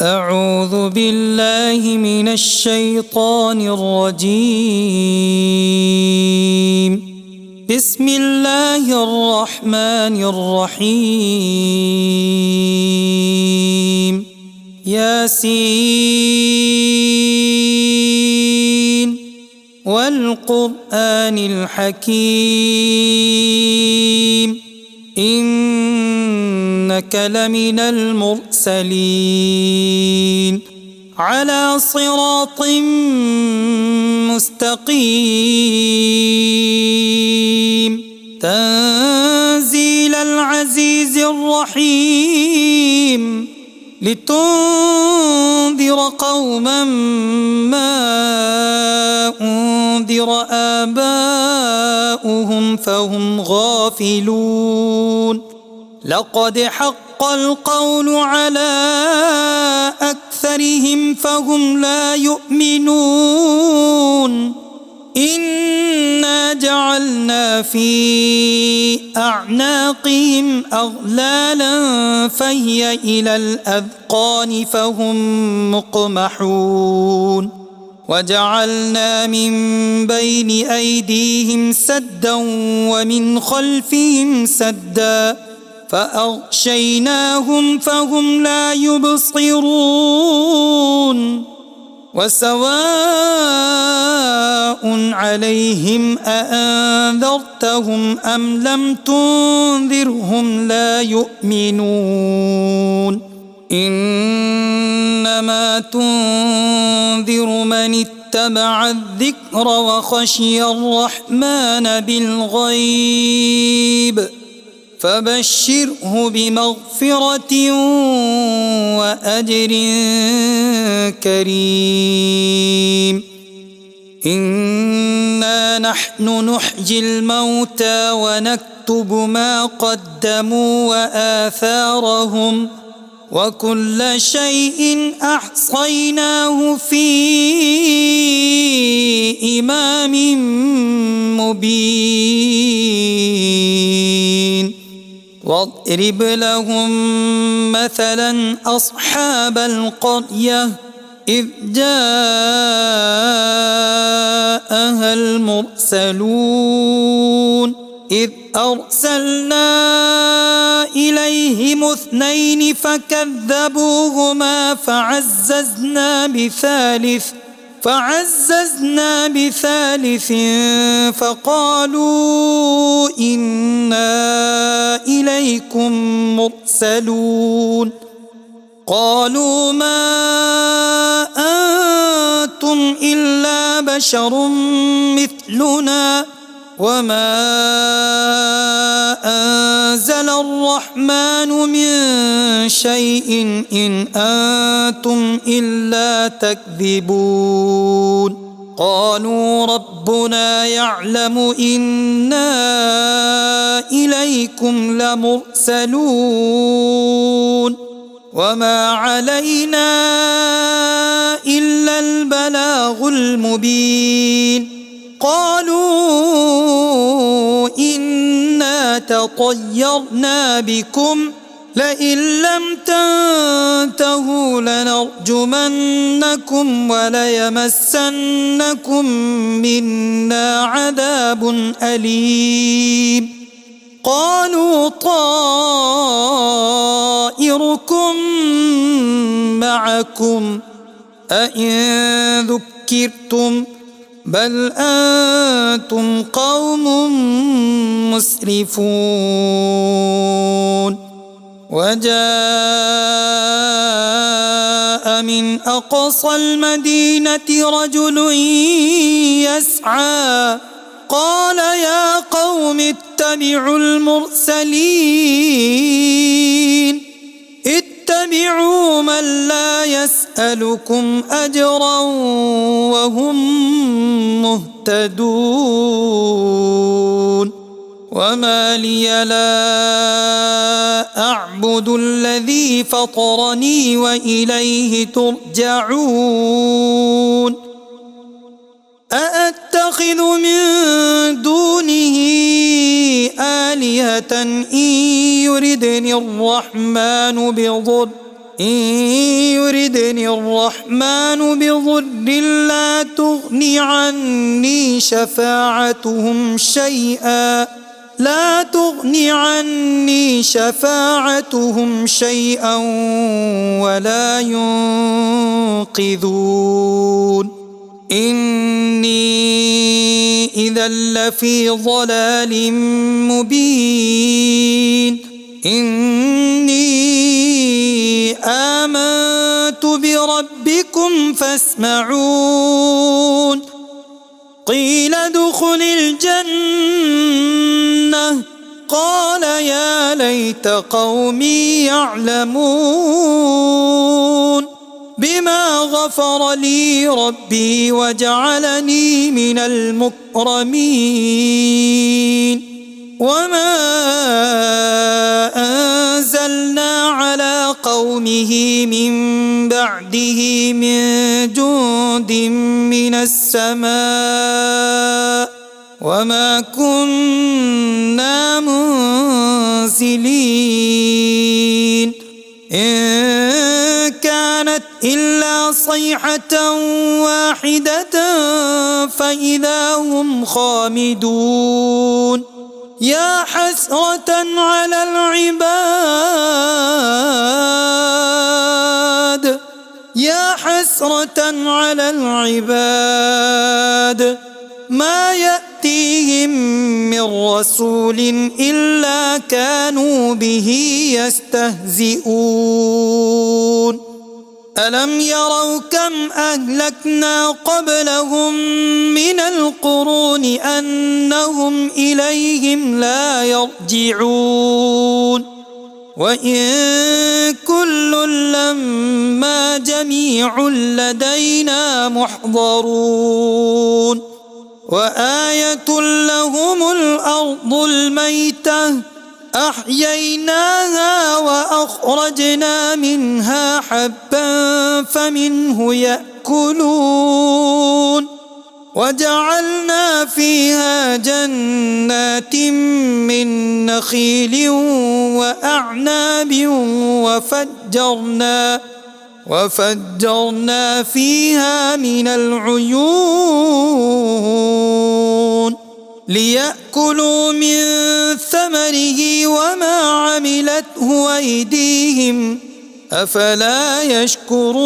أعوذ بالله من الشيطان الرجيم. بسم الله الرحمن الرحيم. ياسين والقرآن الحكيم إنك لمن المرسلين على صراط مستقيم تنزيل العزيز الرحيم لتنذر قوما ما أنذر آباؤهم فهم غافلون. لقد حق القول على أكثرهم فهم لا يؤمنون. إنا جعلنا في أعناقهم أغلالا فهي إلى الأذقان فهم مقمحون. وجعلنا من بين أيديهم سدا ومن خلفهم سدا فأغشيناهم فهم لا يبصرون. وسواء عليهم أأنذرتهم أم لم تنذرهم لا يؤمنون. إنما تنذر من اتبع الذكر وخشي الرحمن بالغيب فبشره بمغفرة وأجر كريم. إنا نحن نحيي الموتى ونكتب ما قدموا وآثارهم وكل شيء أحصيناه في إمام مبين. واضرب لهم مثلا أصحاب القرية إذ جاءها المرسلون إذ أرسلنا إليهم 2 فكذبوهما فعززنا بثالث فقالوا إنا إليكم مرسلون. قالوا ما أنتم إلا بشر مثلنا وما أنزل الرحمن من شيء إن أنتم إلا تكذبون. قالوا ربنا يعلم إنا إليكم لمرسلون وما علينا إلا البلاغ المبين. قالوا إنا تطيرنا بكم لئن لم تنتهوا لنرجمنكم وليمسنكم منا عذاب أليم. قالوا طائركم معكم أئن ذكرتم بل أنتم قوم مسرفون. وجاء من أقصى المدينة رجل يسعى قال يا قوم اتبعوا المرسلين اتبعوا من لا يسألكم أجرا وهم مهتدون. وما لي لا أعبد الذي فطرني وإليه ترجعون. أأتخذ من دونه آلهة إن يردني الرحمن بضر إن يردني الرحمن بضر لا تغن عني شفاعتهم شيئا ولا ينقذون إني إذا لفي ضلال مبين إني آمنت بربكم فاسمعون قيل ادخل الجنة قال يا ليت قومي يعلمون بما غفر لي ربي وجعلني من المكرمين وما أنزلنا على قومه من بعده من جند من السماء وما كنا منزلين إن كانت إلا صيحة واحدة فإذا هم خامدون يا حسرة على العباد ما يأتيهم من رسول إلا كانوا به يستهزئون ألم يروا كم أهلكنا قبلهم من القرون أنهم إليهم لا يرجعون وإن كل لما جميع لدينا محضرون وآية لهم الأرض الميتة أحييناها وأخرجنا منها حبا فمنه يأكلون وجعلنا فيها جنات من نخيل وأعناب وفجرنا فيها من العيون ليأكلوا من ثمره وما عملته أيديهم أفلا يشكرون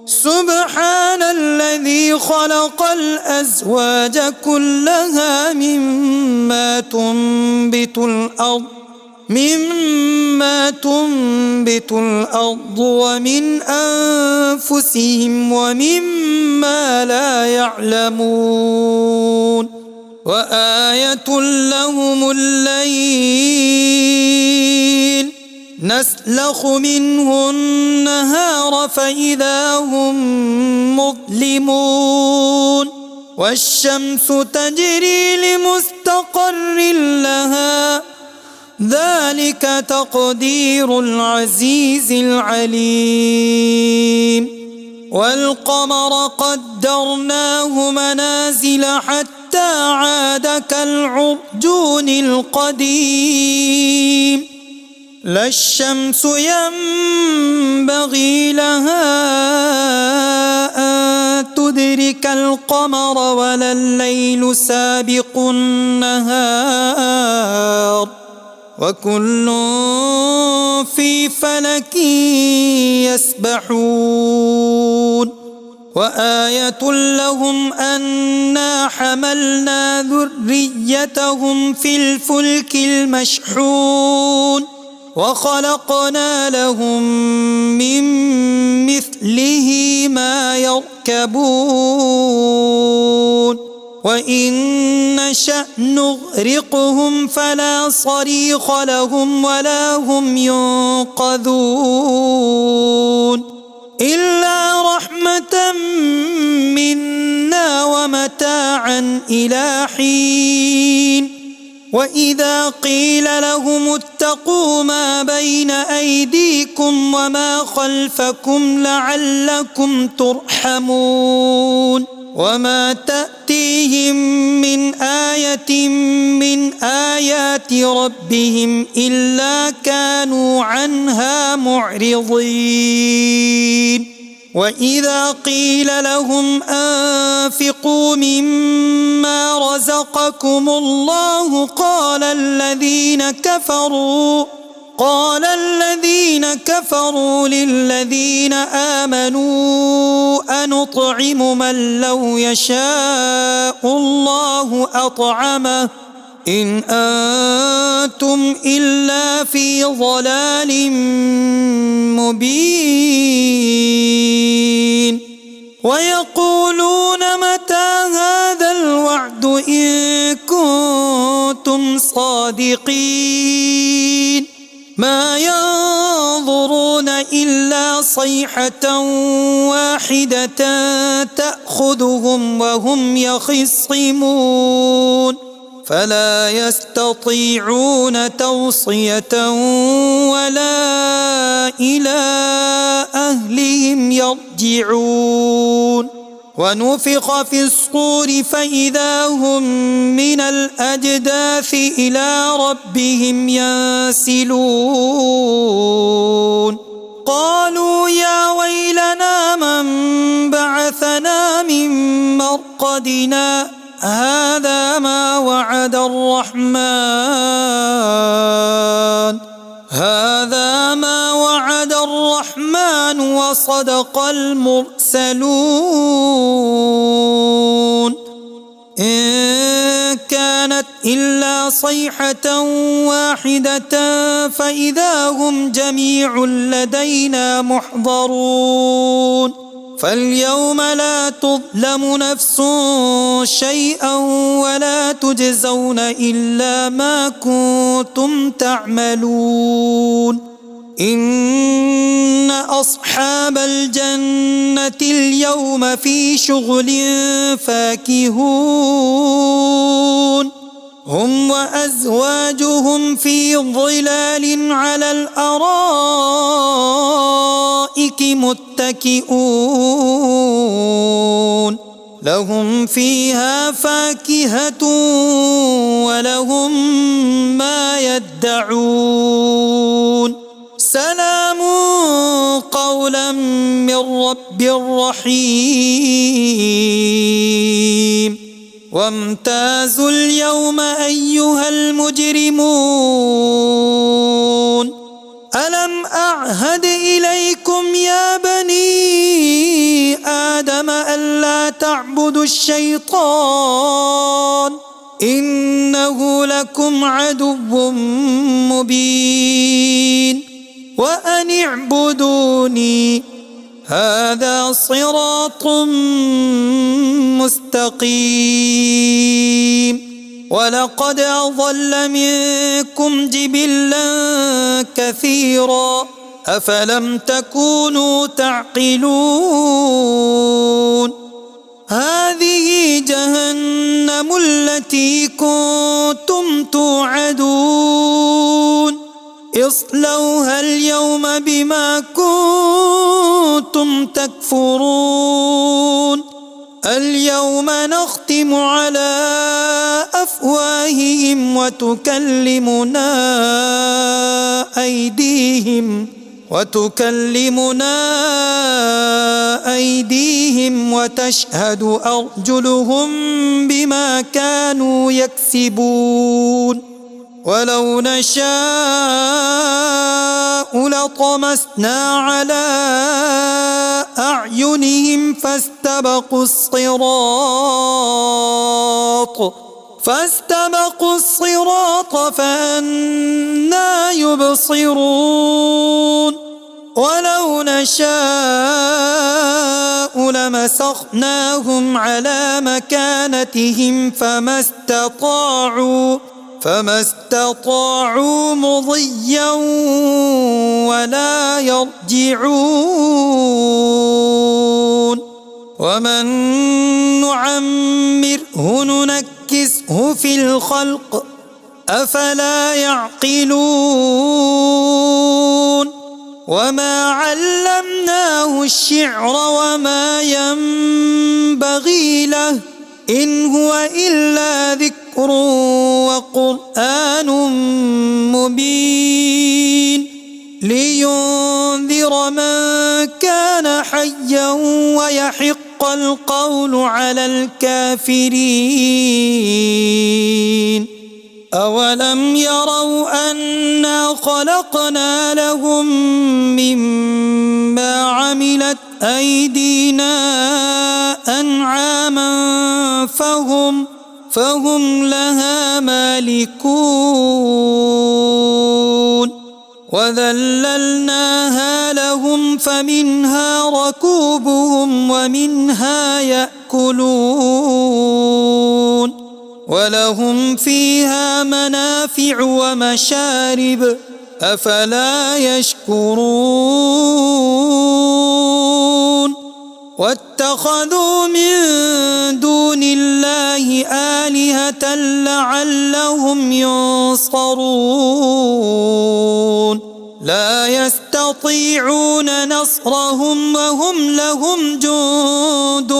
سبحان الذي خلق الأزواج كلها مما تنبت الأرض ومن أنفسهم ومما لا يعلمون وآية لهم الليل نسلخ منه النهار فإذا هم مظلمون والشمس تجري لمستقر لها ذلك تقدير العزيز العليم والقمر قدرناه منازل حتى عاد كالعرجون القديم لا الشمس ينبغي لها أن تدرك القمر ولا الليل سابق النهار وكل في فلك يسبحون وآية لهم أنا حملنا ذريتهم في الفلك المشحون وخلقنا لهم من مثله ما يركبون وإن نشأ نغرقهم فلا صريخ لهم ولا هم ينقذون إلا رحمة منا ومتاعا إلى حين وإذا قيل لهم اتقوا ما بين أيديكم وما خلفكم لعلكم ترحمون وما تأتيهم من آية من آيات ربهم إلا كانوا عنها معرضين وإذا قيل لهم أنفقوا مما رزقكم الله قال الذين كفروا للذين آمنوا أنطعم من لو يشاء الله أطعمه إن أنتم إلا في ضلال مبين ويقولون متى هذا الوعد إن كنتم صادقين ما ينظرون إلا صيحة واحدة تأخذهم وهم يخصمون فلا يستطيعون توصية ولا إلى أهلهم يرجعون ونفخ في الصور فإذا هم من الأجداث إلى ربهم ينسلون قالوا يا ويلنا من بعثنا من مرقدنا هذا ما وعد الرحمن وصدق المرسلون إن كانت إلا صيحة واحدة فإذا هم جميع لدينا محضرون فاليوم لا تظلم نفس شيئا ولا تجزون إلا ما كنتم تعملون إن أصحاب الجنة اليوم في شغل فاكهون هم وأزواجهم في ظلال على الأرائك متكئون لهم فيها فاكهة ولهم ما يدعون سلام قولا من رب رحيم وامتازوا اليوم أيها المجرمون ألم أعهد إليكم يا بني آدم ألا تعبدوا الشيطان إنه لكم عدو مبين وأن اعبدوني هذا صراط مستقيم ولقد أضل منكم جبلا كثيرا أفلم تكونوا تعقلون هذه جهنم التي كنتم توعدون اصلوها اليوم بما كنتم تكفرون اليوم نختم على أفواههم وتكلمنا أيديهم وتشهد أرجلهم بما كانوا يكسبون ولو نشاء لطمسنا على أعينهم فاستبقوا الصراط فأنى يبصرون ولو نشاء لمسخناهم على مكانتهم فما استطاعوا مضيا ولا يرجعون ومن نعمره ننكسه في الخلق أفلا يعقلون وما علمناه الشعر وما ينبغي له إن هو إلا ذكر وقرآن مبين لينذر من كان حيا ويحق القول على الكافرين أولم يروا أنا خلقنا لهم مما عملت أيدينا أنعاما فهم لها مالكون وذللناها لهم فمنها ركوبهم ومنها يأكلون ولهم فيها منافع ومشارب أفلا يشكرون واتخذوا من دون الله آلهة لعلهم ينصرون لا يستطيعون نصرهم وهم لهم جند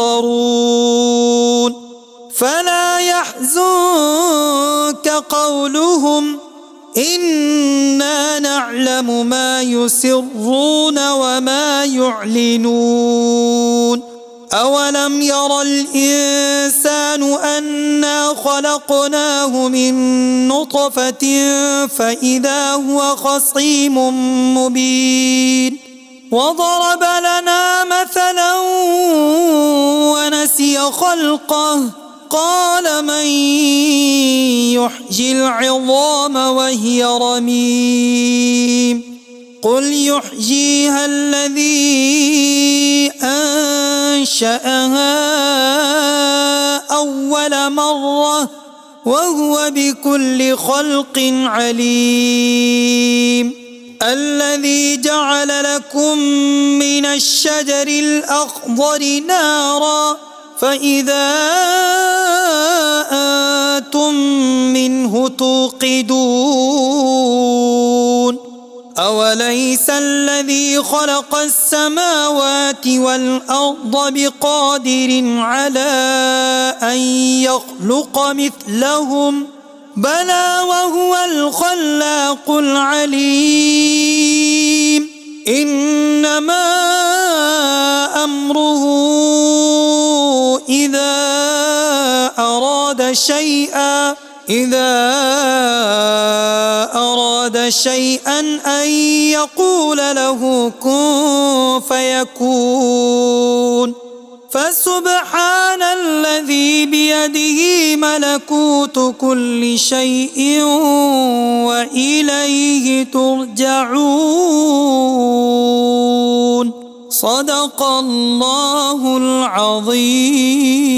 محضرون فلا يحزنك قولهم إنا نعلم ما يسرون وما يعلنون أولم ير الإنسان أنا خلقناه من نطفة فإذا هو خصيم مبين وضرب لنا مثلا ونسي خلقه قال من يحيي العظام وهي رميم قل يحييها الذي أنشأها أول مرة وهو بكل خلق عليم الذي جعل لكم من الشجر الأخضر نارا فإذا أنتم منه توقدون أوليس الذي خلق السماوات والأرض بقادر على أن يخلق مثلهم بلى وهو الخلاق العليم إنما أمره إذا أراد شيئا أن يقول له كن فيكون فسبحان الذي بيده ملكوت كل شيء وإليه ترجعون صدق الله العظيم.